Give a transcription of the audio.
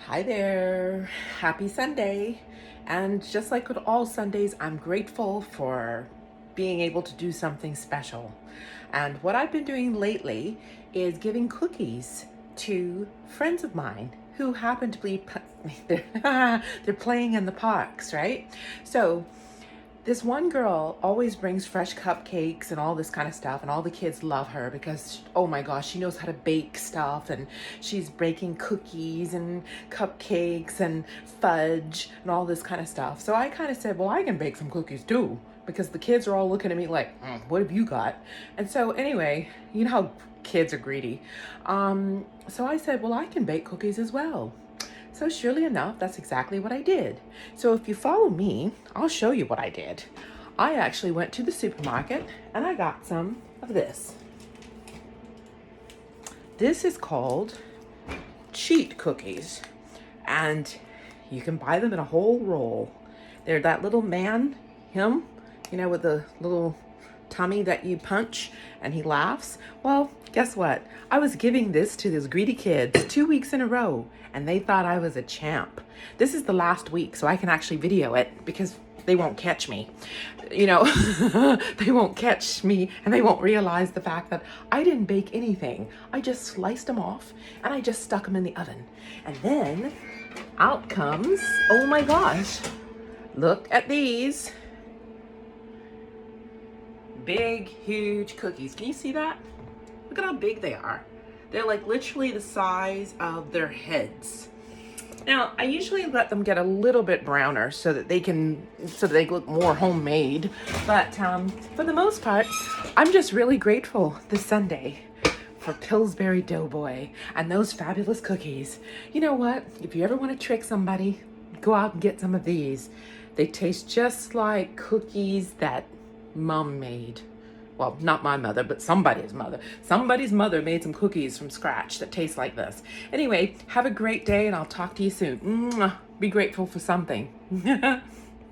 Hi there. Happy Sunday. And just like with all Sundays, I'm grateful for being able to do something special. And what I've been doing lately is giving cookies to friends of mine who happen to be they're playing in the parks, right? So this one girl always brings fresh cupcakes and all this kind of stuff, and all the kids love her because, oh my gosh, she knows how to bake stuff, and she's baking cookies and cupcakes and fudge and all this kind of stuff. So I kind of said, well, I can bake some cookies too, because the kids are all looking at me like, what have you got? And so anyway, you know how kids are greedy. So I said, well, I can bake cookies as well. So surely enough, that's exactly what I did. So if you follow me, I'll show you what I did. I actually went to the supermarket and I got some of this. This is called cheat cookies, and you can buy them in a whole roll. They're that little man, him, with the little tummy that you punch and he laughs. Well, guess what? I was giving this to those greedy kids 2 weeks in a row, and they thought I was a champ. This is the last week, so I can actually video it because they won't catch me. They won't catch me, and they won't realize the fact that I didn't bake anything. I just sliced them off and I just stuck them in the oven. And then out comes, oh my gosh, look at these big, huge cookies. Can you see that? Look at how big they are. They're like literally the size of their heads. Now, I usually let them get a little bit browner so that they look more homemade. But for the most part, I'm just really grateful this Sunday for Pillsbury Doughboy and those fabulous cookies. You know what? If you ever want to trick somebody, go out and get some of these. They taste just like cookies that Mom made. Well, not my mother, but somebody's mother. Somebody's mother made some cookies from scratch that taste like this. Anyway, have a great day, and I'll talk to you soon. Mwah. Be grateful for something.